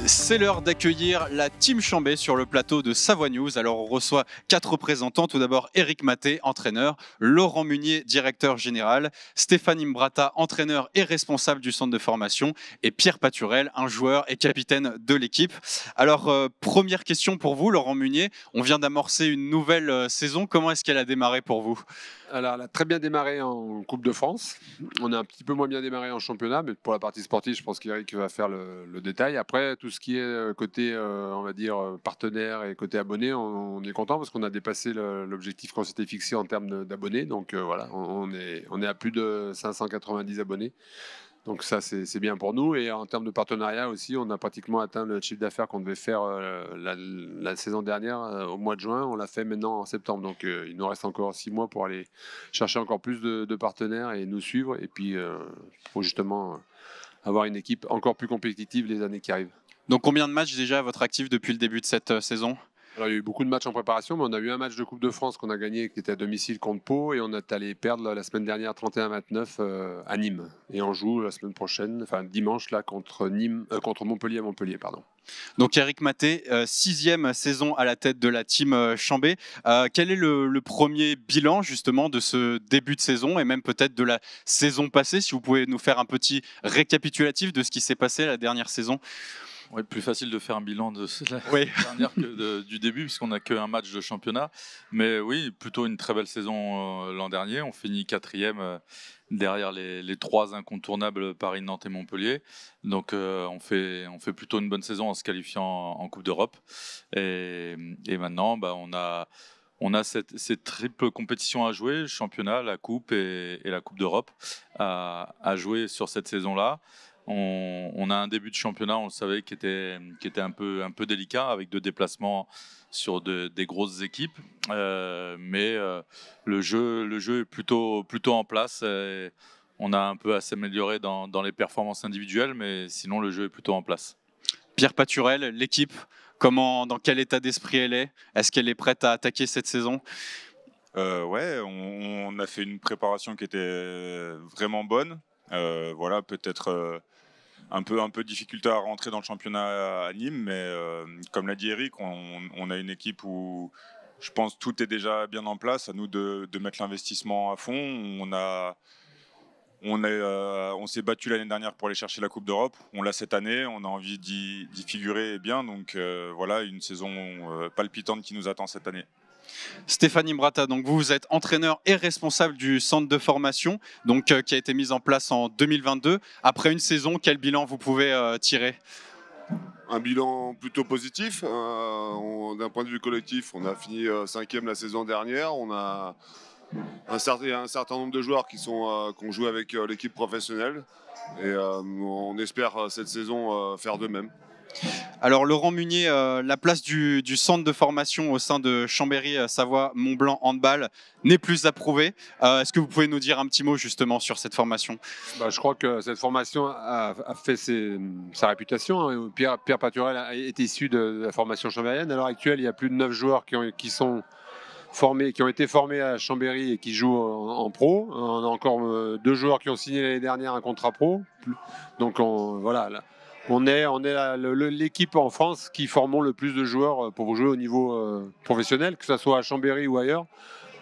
C'est l'heure d'accueillir la Team Chambé sur le plateau de Savoie News. Alors on reçoit 4 représentants. Tout d'abord Éric Maté, entraîneur, Laurent Munier, directeur général, Stéphane Imbrata, entraîneur et responsable du centre de formation, et Pierre Paturel, un joueur et capitaine de l'équipe. Alors première question pour vous, Laurent Munier. On vient d'amorcer une nouvelle saison. Comment est-ce qu'elle a démarré pour vous ? Alors, elle a très bien démarré en Coupe de France. On a un petit peu moins bien démarré en championnat, mais pour la partie sportive, je pense qu'Éric va faire le détail. Après, tout ce qui est côté, on va dire, partenaire et côté abonné, on est content parce qu'on a dépassé l'objectif qu'on s'était fixé en termes d'abonnés. Donc voilà, on est à plus de 590 abonnés. Donc ça, c'est bien pour nous. Et en termes de partenariat aussi, on a pratiquement atteint le chiffre d'affaires qu'on devait faire la saison dernière au mois de juin. On l'a fait maintenant en septembre. Donc il nous reste encore 6 mois pour aller chercher encore plus de partenaires et nous suivre. Et puis, pour justement avoir une équipe encore plus compétitive les années qui arrivent. Donc combien de matchs déjà à votre actif depuis le début de cette saison ? Alors, il y a eu beaucoup de matchs en préparation, mais on a eu un match de Coupe de France qu'on a gagné, qui était à domicile contre Pau, et on est allé perdre la semaine dernière 31-29 à Nîmes. Et on joue la semaine prochaine, enfin dimanche, là, contre Montpellier à Montpellier, pardon. Donc Éric Maté, 6e saison à la tête de la Team Chambé. Quel est le premier bilan justement de ce début de saison et même peut-être de la saison passée, si vous pouvez nous faire un petit récapitulatif de ce qui s'est passé la dernière saison ? Oui, plus facile de faire un bilan de la Oui. dernière que du début, puisqu'on n'a qu'un match de championnat. Mais oui, plutôt une très belle saison l'an dernier. On finit 4e derrière les 3 incontournables Paris, Nantes et Montpellier. Donc on fait plutôt une bonne saison en se qualifiant en Coupe d'Europe. Et maintenant, on a cette triple compétition à jouer, le championnat, la Coupe et la Coupe d'Europe à jouer sur cette saison-là. On a un début de championnat, on le savait, qui était un peu délicat, avec 2 déplacements sur des grosses équipes. Mais le jeu est plutôt en place. On a un peu à s'améliorer dans les performances individuelles, mais sinon le jeu est plutôt en place. Pierre Paturel, l'équipe, dans quel état d'esprit elle est ? Est-ce qu'elle est prête à attaquer cette saison ? Ouais, on a fait une préparation qui était vraiment bonne. Voilà, peut-être un peu difficulté à rentrer dans le championnat à Nîmes, mais comme l'a dit Éric, on a une équipe où je pense tout est déjà bien en place. À nous de mettre l'investissement à fond. On s'est battu l'année dernière pour aller chercher la Coupe d'Europe. On l'a cette année, on a envie d'y figurer bien. Donc voilà, une saison palpitante qui nous attend cette année. Stéphane Imbrata, donc vous êtes entraîneur et responsable du centre de formation, donc qui a été mis en place en 2022. Après une saison, quel bilan vous pouvez tirer ? Un bilan plutôt positif. D'un point de vue collectif, on a fini 5e la saison dernière. On a un certain nombre de joueurs qui ont joué avec l'équipe professionnelle. Et on espère cette saison faire de même. Alors Laurent Munier, la place du centre de formation au sein de Chambéry Savoie Mont-Blanc Handball n'est plus approuvée. Est-ce que vous pouvez nous dire un petit mot justement sur cette formation ? Je crois que cette formation a fait sa réputation. Pierre Paturel est issu de la formation chambérienne. À l'heure actuelle, il y a plus de 9 joueurs qui ont été formés à Chambéry et qui jouent en pro. On a encore 2 joueurs qui ont signé l'année dernière un contrat pro. Donc voilà. On est l'équipe en France qui formons le plus de joueurs pour jouer au niveau professionnel, que ce soit à Chambéry ou ailleurs.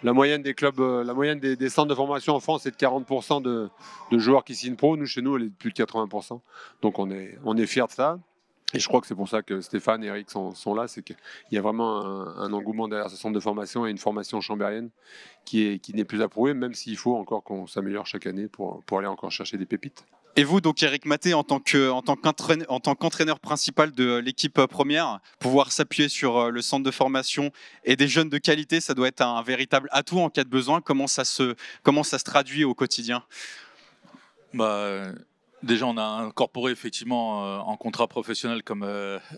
La moyenne des clubs, la moyenne des centres de formation en France est de 40% de joueurs qui signent pro. Nous, chez nous, elle est de plus de 80%. Donc on est fiers de ça. Et je crois que c'est pour ça que Stéphane et Eric sont là. C'est qu'il y a vraiment un engouement derrière ce centre de formation et une formation chambérienne qui n'est plus approuvée, même s'il faut encore qu'on s'améliore chaque année pour aller encore chercher des pépites. Et vous, donc Éric Maté, en tant qu'entraîneur principal de l'équipe première, pouvoir s'appuyer sur le centre de formation et des jeunes de qualité, ça doit être un véritable atout en cas de besoin. Comment ça se traduit au quotidien ? Déjà, on a incorporé effectivement en contrat professionnel, comme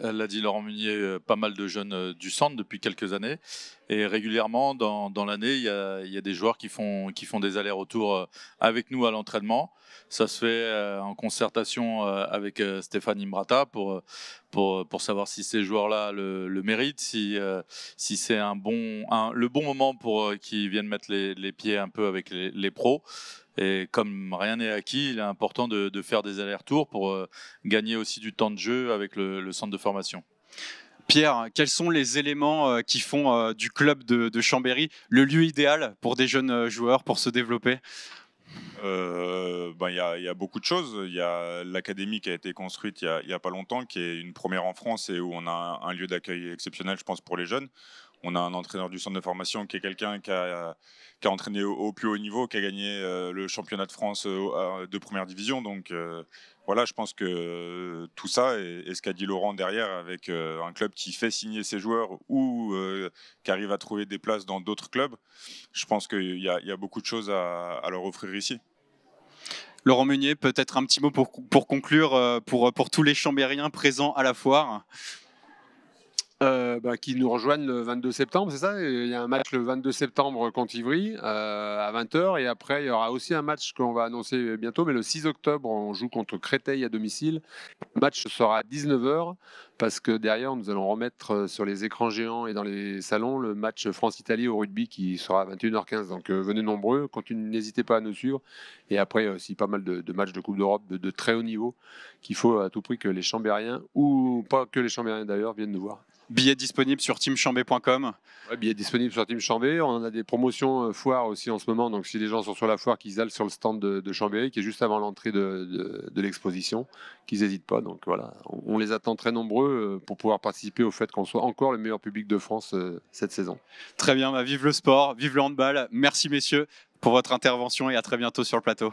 l'a dit Laurent Munier, pas mal de jeunes du centre depuis quelques années. Et régulièrement, dans l'année, il y a des joueurs qui font des allers-retours avec nous à l'entraînement. Ça se fait en concertation avec Stéphane Imbrata pour savoir si ces joueurs-là le méritent, si c'est le bon moment pour qu'ils viennent mettre les pieds un peu avec les pros. Et comme rien n'est acquis, il est important de faire des allers-retours pour gagner aussi du temps de jeu avec le centre de formation. Pierre, quels sont les éléments qui font du club de Chambéry le lieu idéal pour des jeunes joueurs pour se développer ? Il y a beaucoup de choses. Il y a l'académie qui a été construite il y a pas longtemps, qui est une première en France et où on a un lieu d'accueil exceptionnel, je pense, pour les jeunes. On a un entraîneur du centre de formation qui est quelqu'un qui a entraîné au plus haut niveau, qui a gagné le championnat de France de première division. Donc voilà, je pense que tout ça et ce qu'a dit Laurent derrière, avec un club qui fait signer ses joueurs ou qui arrive à trouver des places dans d'autres clubs, je pense qu'il y a beaucoup de choses à leur offrir ici. Laurent Meunier, peut-être un petit mot pour conclure pour tous les Chambériens présents à la foire. Qui nous rejoignent le 22 septembre, c'est ça? Il y a un match le 22 septembre contre Ivry à 20h, et après il y aura aussi un match qu'on va annoncer bientôt, mais le 6 octobre on joue contre Créteil à domicile. Le match sera à 19h parce que derrière nous allons remettre sur les écrans géants et dans les salons le match France-Italie au rugby qui sera à 21h15. Donc venez nombreux, n'hésitez pas à nous suivre, et après aussi pas mal de matchs de Coupe d'Europe de très haut niveau qu'il faut à tout prix que les Chambériens, ou pas que les Chambériens d'ailleurs, viennent nous voir. Billets disponibles sur teamchambé.com. Ouais, billets disponibles sur Team Chambé. On a des promotions foire aussi en ce moment. Donc, si les gens sont sur la foire, qu'ils aillent sur le stand de Chambéry, qui est juste avant l'entrée de l'exposition, qu'ils n'hésitent pas. Donc, voilà, on les attend très nombreux pour pouvoir participer au fait qu'on soit encore le meilleur public de France cette saison. Très bien, vive le sport, vive le handball. Merci messieurs pour votre intervention et à très bientôt sur le plateau.